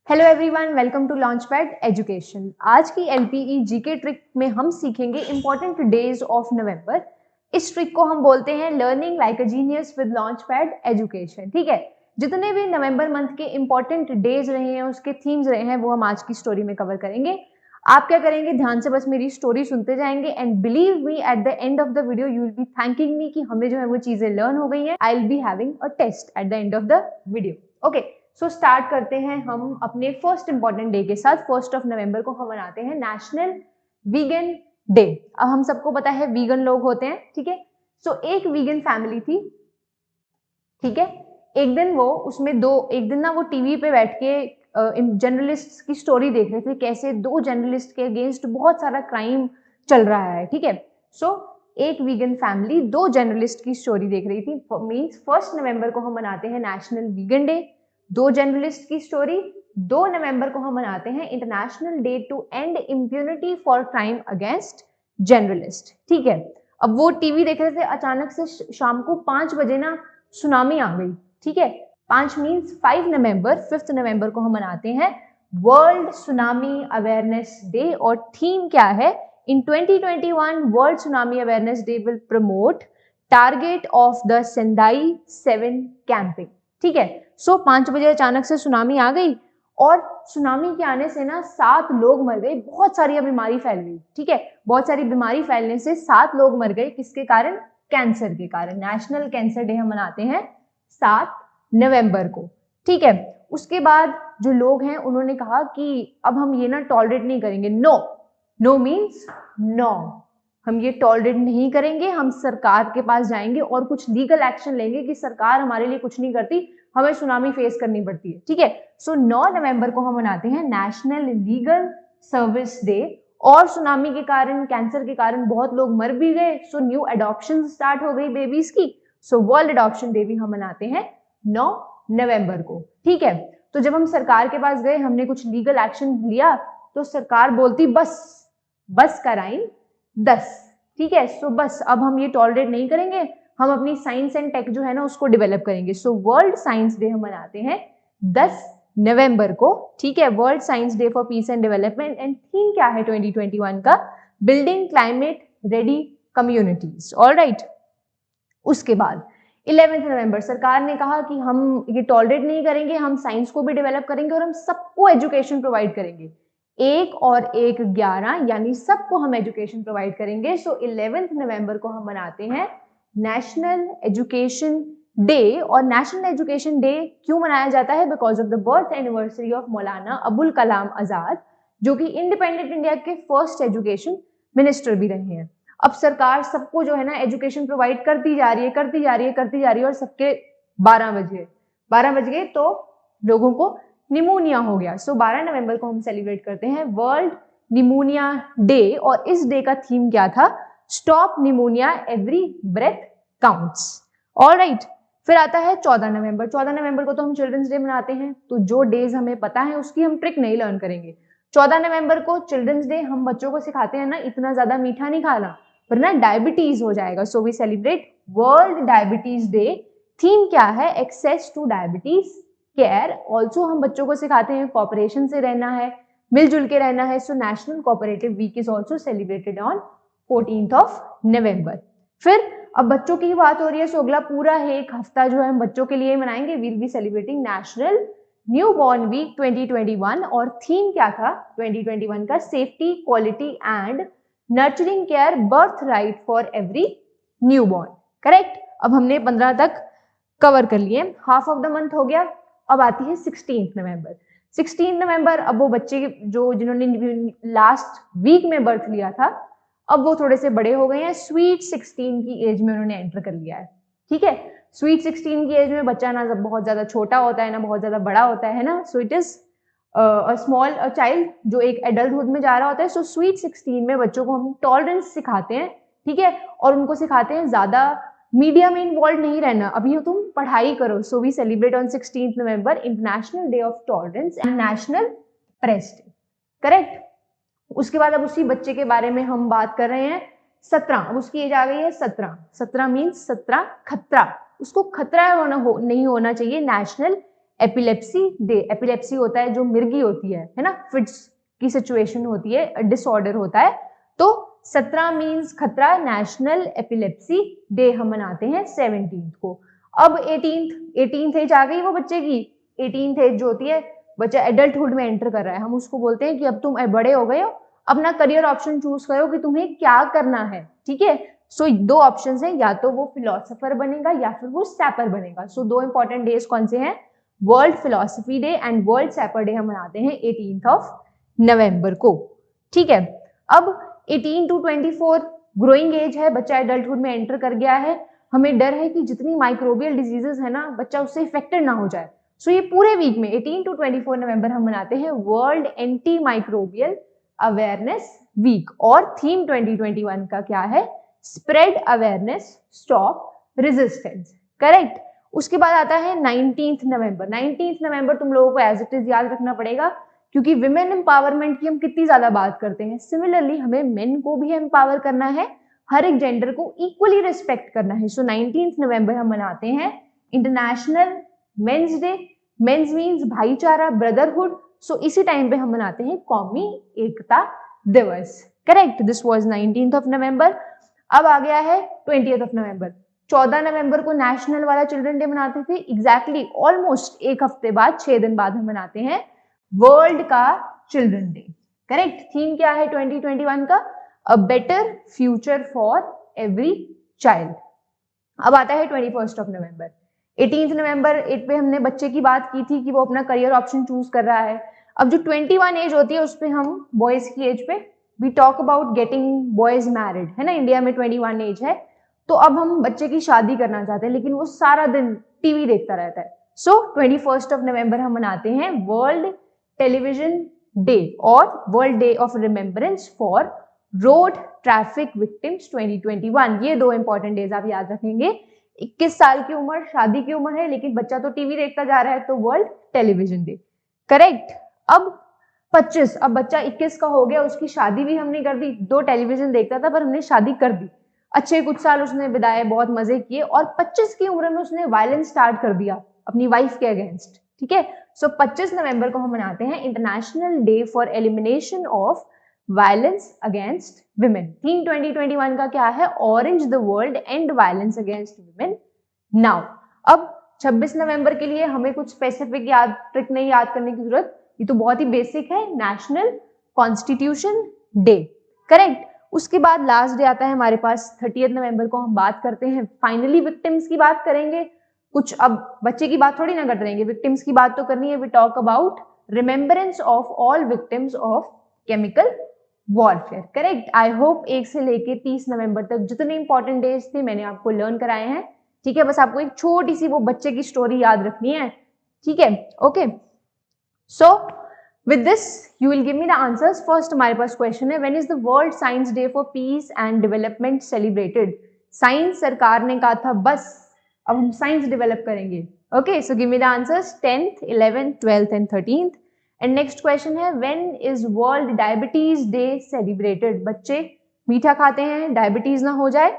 Hello everyone, welcome to Launchpad Education. आज की एलपीई GK trick में हम सीखेंगे इंपॉर्टेंट डेज ऑफ नवंबर। इस ट्रिक को हम बोलते हैं learning like a genius with Launchpad education. ठीक है, जितने भी नवंबर मंथ के इंपॉर्टेंट डेज रहे हैं, उसके थीम्स रहे हैं, वो हम आज की स्टोरी में कवर करेंगे। आप क्या करेंगे, ध्यान से बस मेरी स्टोरी सुनते जाएंगे and believe me, eight the end of the video you will be thanking मी कि हमें जो है वो चीजें लर्न हो गई हैं। I will be having a test at the end of the video. Okay, so start करते हैं हम अपने फर्स्ट इंपॉर्टेंट डे के साथ। 1 नवंबर को हम मनाते हैं नेशनल वीगन डे। अब हम सबको पता है वीगन लोग होते हैं, ठीक है। सो एक वीगन फैमिली थी, ठीक है। एक दिन ना वो टीवी पे बैठ के जर्नलिस्ट की स्टोरी देख रहे थे, कैसे 2 जर्नलिस्ट के अगेंस्ट बहुत सारा क्राइम चल रहा है, ठीक है। सो एक वीगन फैमिली 2 जर्नलिस्ट की स्टोरी देख रही थी। मींस 1 नवंबर को हम मनाते हैं नेशनल वीगन डे, 2 जर्नलिस्ट की स्टोरी। 2 नवंबर को हम मनाते हैं international day to end impunity for crime against journalist, ठीक है। अब वो टीवी देख रहे थे, अचानक से शाम को 5 बजे ना सुनामी आ गई, ठीक है। 5 मीन्स 5 नवंबर। 5 नवंबर को हम मनाते हैं वर्ल्ड सुनामी अवेयरनेस डे। और थीम क्या है? इन 2021 world tsunami awareness day will promote target of the Sendai 7 camping, ठीक है। सो 5 बजे अचानक से सुनामी आ गई और सुनामी के आने से ना 7 लोग मर गए, बहुत सारी बीमारी फैल गई, ठीक है। बहुत सारी बीमारी फैलने से 7 लोग मर गए, किसके कारण? कैंसर के कारण। नेशनल कैंसर डे हम मनाते हैं 7 नवंबर को, ठीक है। उसके बाद जो लोग हैं उन्होंने कहा कि अब हम ये ना टॉलरेट नहीं करेंगे। नो, नो मीन्स नो, हम ये टॉलरेट नहीं करेंगे। हम सरकार के पास जाएंगे और कुछ लीगल एक्शन लेंगे कि सरकार हमारे लिए कुछ नहीं करती, हमें सुनामी फेस करनी पड़ती है, ठीक है। सो 9 नवंबर को हम मनाते हैं नेशनल लीगल सर्विस डे। और सुनामी के कारण, कैंसर के कारण बहुत लोग मर भी गए, सो न्यू अडॉप्शन स्टार्ट हो गई बेबीज की। सो वर्ल्ड अडॉप्शन डे भी हम मनाते हैं 9 नवंबर को, ठीक है। तो जब हम सरकार के पास गए, हमने कुछ लीगल एक्शन लिया, तो सरकार बोलती बस कराइन 10, ठीक है। सो बस अब हम ये टॉलरेट नहीं करेंगे, हम अपनी साइंस एंड टेक जो है ना उसको डेवलप करेंगे। सो वर्ल्ड साइंस डे हम मनाते हैं 10 नवंबर को, ठीक है। World science day for peace and development. And theme क्या है 2021 का? Building climate ready communities. Alright, उसके बाद 11 नवंबर सरकार ने कहा कि हम ये टॉलरेट नहीं करेंगे, हम साइंस को भी डेवलप करेंगे और हम सबको एजुकेशन प्रोवाइड करेंगे। 1 और 1 11, यानी सबको हम एजुकेशन प्रोवाइड करेंगे। सो 11 नवंबर को हम मनाते हैं नेशनल एजुकेशन डे। और नेशनल एजुकेशन डे क्यों मनाया जाता है? Because of the birth anniversary of Maulana Abul Kalam Azad, जो कि इंडिपेंडेंट इंडिया के फर्स्ट एजुकेशन मिनिस्टर भी रहे हैं। अब सरकार सबको जो है ना एजुकेशन प्रोवाइड करती जा रही है और सबके 12 बज गए तो लोगों को निमोनिया हो गया। सो 12 नवंबर को हम सेलिब्रेट करते हैं वर्ल्ड निमोनिया डे। और इस डे का थीम क्या था? Stop pneumonia, every breath counts. Alright, फिर आता है 14 नवंबर। 14 नवंबर को तो हम चिल्ड्रंस डे मनाते हैं, तो जो डेज हमें पता है उसकी हम ट्रिक नहीं लर्न करेंगे। 14 नवंबर को चिल्ड्रंस डे हम बच्चों को सिखाते हैं ना, इतना ज्यादा मीठा नहीं खाना वरना डायबिटीज हो जाएगा। So we celebrate world diabetes day. Theme क्या है? Access to diabetes care. Also हम बच्चों को सिखाते हैं कॉपरेशन से रहना है, मिलजुल के रहना है। So national cooperative week is also celebrated on 14 November. फिर अब बच्चों की बात हो रही है, सो अगला पूरा है 1 हफ्ता जो है हम बच्चों के लिए मनाएंगे। We'll be celebrating national newborn week 2021। और थीम क्या था 2021 का? Safety, quality and nurturing care, birth right for every newborn. Correct. अब हमने 15 तक कवर कर लिए, हाफ ऑफ द मंथ हो गया। अब आती है 16 नवंबर। 16 नवंबर, अब वो बच्चे जो जिन्होंने लास्ट वीक में बर्थ लिया था, अब वो थोड़े से बड़े हो गए हैं, स्वीट 16 की एज में उन्होंने एंटर कर लिया है, ठीक है। स्वीट 16 की एज में बच्चा ना बहुत ज्यादा छोटा होता है ना बहुत ज्यादा बड़ा होता है ना। So it is a small child जो एक एडल्टहुड में जा रहा होता है। सो स्वीट 16 में बच्चों को हम टॉलरेंस सिखाते हैं, ठीक है। और उनको सिखाते हैं ज्यादा मीडिया में इन्वॉल्व नहीं रहना, अभी तुम पढ़ाई करो। So we celebrate on 16 November international day of tolerance and national press day. Correct. उसके बाद अब उसी बच्चे के बारे में हम बात कर रहे हैं 17। अब उसकी एज आ गई है 17 मीन्स 17 खतरा। उसको खतरा नहीं होना चाहिए। नेशनल एपिलेप्सी डे, एपिलेप्सी होता है जो मिर्गी होती है ना, फिट्स की सिचुएशन होती है, डिसऑर्डर होता है। तो 17 मीन्स खतरा, नेशनल एपिलेप्सी डे हम मनाते हैं 17 को। अब 18th एज आ गई वो बच्चे की, 18th एज जो होती है, बच्चा एडल्टहुड में एंटर कर रहा है, हम उसको बोलते हैं कि अब तुम बड़े हो गए हो, अपना करियर ऑप्शन चूज करो कि तुम्हें क्या करना है, ठीक है। सो दो ऑप्शंस हैं, या तो वो फिलोसोफर बनेगा या फिर वो सैपर बनेगा। सो दो इंपॉर्टेंट डेज कौन से हैं, world philosophy day and world sapper day हम मनाते हैं 18 नवंबर को, ठीक है। अब 18 to 24 ग्रोइंग एज है, बच्चा एडल्टहुड में एंटर कर गया है, हमें डर है कि जितनी माइक्रोबियल डिजीजेस है ना, बच्चा उससे इफेक्टेड ना हो जाए। सो ये पूरे वीक में 18 to 24 नवंबर हम मनाते हैं world antimicrobial awareness week, और थीम 2021 का क्या है, spread awareness stop resistance, correct. उसके बाद आता है 19th नवंबर। 19th नवंबर तुम लोगों को एज इट इज याद रखना पड़ेगा, क्योंकि विमेन एम्पावरमेंट की हम कितनी ज्यादा बात करते हैं। सिमिलरली हमें मेन को भी एम्पावर करना है, हर एक जेंडर को इक्वली रिस्पेक्ट करना है। सो 19th नवंबर हम मनाते हैं international men's day, men's means भाईचारा, ब्रदरहुड। सो इसी टाइम पे हम मनाते हैं कौमी एकता दिवस, करेक्ट। दिस वाज 19th नवंबर। अब आ गया है 20th नवंबर। 14 नवंबर को नेशनल वाला चिल्ड्रन डे मनाते थे, एग्जैक्टली ऑलमोस्ट एक हफ्ते बाद, 6 दिन बाद हम मनाते हैं वर्ल्ड का चिल्ड्रन डे, करेक्ट। थीम क्या है 2021 का, a better future for every child. अब आता है 21 नवंबर। 18 नवंबर पे हमने बच्चे की बात की थी कि वो अपना करियर ऑप्शन चूज कर रहा है। अब जो 21 एज होती है उस पर हम बॉयज की एज पे we talk about getting boys married, है ना, इंडिया में 21 एज है। तो अब हम बच्चे की शादी करना चाहते हैं, लेकिन वो सारा दिन टीवी देखता रहता है। सो 21 नवंबर हम मनाते हैं वर्ल्ड टेलीविजन डे और world day of remembrance for road traffic victims 2021। ये दो इंपॉर्टेंट डेज आप याद रखेंगे। 21 साल की उम्र शादी की उम्र है, लेकिन बच्चा तो टीवी देखता जा रहा है, तो वर्ल्ड टेलीविजन डे, करेक्ट। अब 25, अब बच्चा 21 का हो गया, उसकी शादी भी हमने कर दी, दो टेलीविजन देखता था पर हमने शादी कर दी, अच्छे कुछ साल उसने बिताए, बहुत मजे किए, और 25 की उम्र में उसने वायलेंस स्टार्ट कर दिया अपनी वाइफ के अगेंस्ट, ठीक है। सो 25 नवंबर को हम मनाते हैं international day for elimination of violence against women. Theme 2021 का क्या है, orange the world and violence against women now. अब 26 नवंबर के लिए हमें कुछ स्पेसिफिक ट्रिक नहीं याद करने की जरूरत, ये तो बहुत ही बेसिक है, नेशनल कॉन्स्टिट्यूशन डे, करेक्ट। उसके बाद लास्ट डे आता है हमारे पास 30 नवंबर को, हम बात करते हैं फाइनली विक्टिम्स की बात करेंगे कुछ। अब बच्चे की बात थोड़ी ना करते रहेंगे, विक्टिम्स की बात तो करनी है। We talk about remembrance of all victims of chemical warfare, correct. I hope 1 से लेके 30 नवंबर तक जितने इंपॉर्टेंट डेज थे मैंने आपको लर्न कराए हैं, ठीक है। बस आपको एक छोटी सी वो बच्चे की स्टोरी याद रखनी है, ठीक है, okay. So with this you will give me the answers. First हमारे पास क्वेश्चन है, when is the world science day for peace and development celebrated. Science सरकार ने कहा था बस अब हम साइंस डेवलप करेंगे, okay. So give me the answers 10th 11th 12th and 13th। And next question है, when is world diabetes day celebrated. बच्चे मीठा खाते हैं, डायबिटीज ना हो जाए।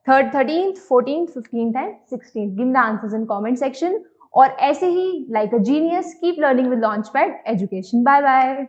3rd 13th 14th 15th and 16th। Give the answers in comment section. और ऐसे ही like a genius keep learning with Launchpad Education. Bye bye.